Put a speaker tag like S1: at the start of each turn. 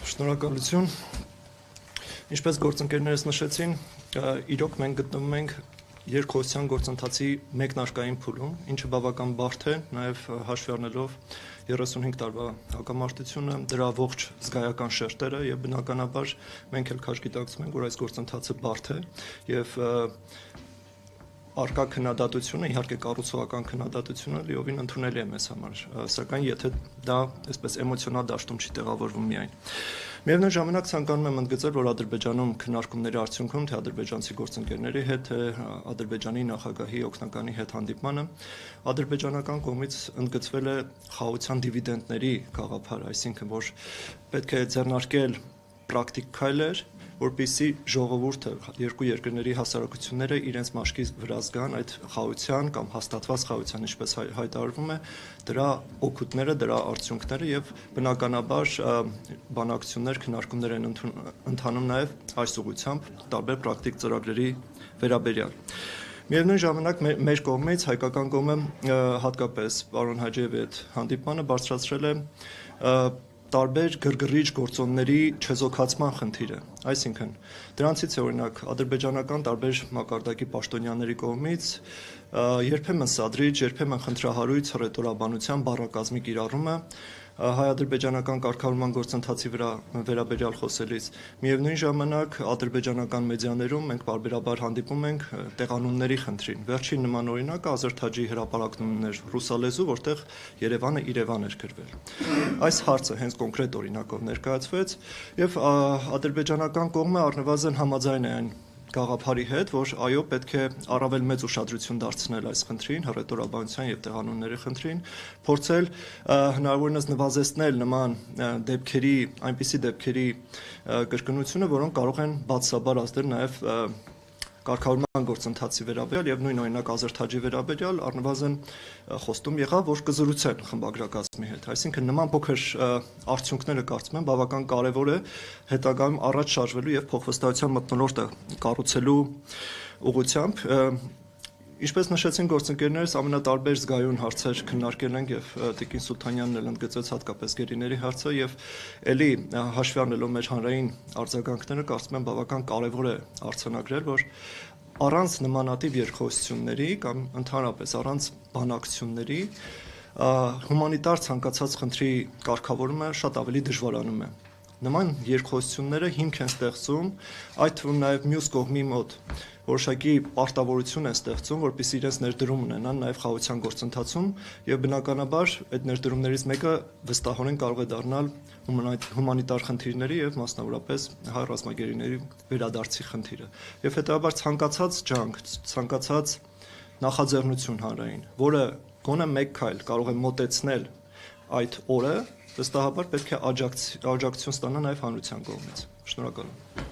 S1: Շնորհակալություն։ Ինչպես գործընկերներս նշեցին, իրոք մենք գտնվում ենք երկխոսության գործընթացի մեկնարկային փուլում, ինչը բավական բարդ է, նաև հաշվի առնելով 35 տարվա հակամարտությունը, դրա ողջ զգայական շերտերը եւ բնականաբար մենք էլ քաջ գիտակցում ենք, որ այս գործընթացը բարդ է եւ արկա քննադատությունը, իհարկե կառուցողական քննադատությունը լիովին ընդունելի է մեզ համար, սակայն եթե դա այսպես էմոցիոնալ դաշտում չի տեղավորվում միայն։ Միևնույն ժամանակ ցանկանում եմ ընդգծել, որ Ադրբեջանում քննարկումների արդյունքում թե ադրբեջանցի գործընկերների հետ, թե Ադրբեջանի նախագահի օգնականի հետ հանդիպմանը ադրբեջանական կողմից ընդգծվել է խաղաղության դիվիդենդների գաղափար, այսինքն որ պետք է ձեռնարկել պրակտիկ քայլեր, որպեսզի ժողովուրդը, երկու երկրների հասարակությունները իրենց մաշկի վրա զգան այդ խաղաղության կամ հաստատված խաղաղության, ինչպես հայտարարվում է, դրա օգուտները, դրա արդյունքները եւ բնականաբար բանակցություններ, քննարկումներ են ընթանում նաեւ այս ուղղությամբ տարբեր պրակտիկ ծրագրերի վերաբերյալ։ Միևնույն ժամանակ մեր կողմից հայկական կողմը հատկապես պարոն Հաջիևի հետ հանդիպմանը բարձրացրել է տարբեր գրգռիչ գործոնների չեզոքացման խնդիրը, այսինքն դրանցից է օրինակ ադրբեջանական տարբեր մակարդակի պաշտոնյաների կողմից երբեմն սադրիչ, երբեմն խնդրահարույց հռետորաբանության բառակազմի կիրառումը հայ-ադրբեջանական կարգավորման գործընթացի վերաբերյալ խոսելիս, միևնույն ժամանակ ադրբեջանական մեդիաներում մենք պարբերաբար հանդիպում ենք տեղանունների խնդրին։ Վերջին նման օրինակը Ազերտ Հաջիի հրապարակումն էր ռուսալեզու, որտեղ Երևանը Իրևան էր գրվել։ Այս հարցը հենց կոնկրետ օրինակով ներկայացվեց եւ ադրբեջանական կողմը առնվազն համաձայն է այն գաղափարի հետ, որ այո, պետք է առավել մեծ ուշադրություն դարձնել այս խնդրին, հռետորաբանության եւ տեղանունների խնդրին, փորձել հնարավորինս նվազեցնել նման դեպքերի, այնպիսի դեպքերի կրկնությունը, որոնք կարող են բացասաբար ազդել նաեւ կարգավորման գործընթացի վերաբերյալ եւ նույն օրինակ Ազերտ Հաջի վերաբերյալ առնվազն խոստում եղավ, որ կզրուցեն խմբագրակազմի հետ։ Այսինքն նման փոքր արդյունքները կարծում եմ բավական կարեւոր է հետագայում առաջ շարժվելու եւ փոխվստահության մթնոլորտը կառուցելու ուղղությամբ։ Ինչպես նշեցին գործընկերներս, ամենատարբեր զգայուն հարցեր քննարկել ենք եւ Տիկին Սուլթանյանն էլ ընդգծեց հատկապես գերիների հարցը եւ ելի հաշվի առնելով մեր հանրային արձագանքները, կարծում եմ բավական կարեւոր է արձանագրել, որ առանց նմանատիպ երկխոսությունների կամ ընդհանրապես առանց բանակցությունների հումանիտար ցանկացած խնդրի կարգավորումը շատ ավելի դժվարանում է։ Նման երկխոսությունները հիմք են ստեղծում, այդ թվում նաև մյուս կողմի մոտ որոշակի պարտավորություն են ստեղծում, որպեսզի իրենց ներդրում ունենան նաև խաղաղության գործընթացում եւ բնականաբար այդ ներդրումներից մեկը վստահորեն կարող է դառնալ հումանիտար խնդիրների եւ մասնավորապես հայ ռազմագերիների վերադարձի խնդիրը։ Եվ հետեւաբար ցանկացած ջանք, ցանկացած նախաձեռնություն հանրային, որը գոնե մեկ քայլ կարող է մոտեցնել այդ օրը, վստահաբար պետք է աջակցություն ստանա նաև հանրության կողմից։ Շնորհակալ եմ։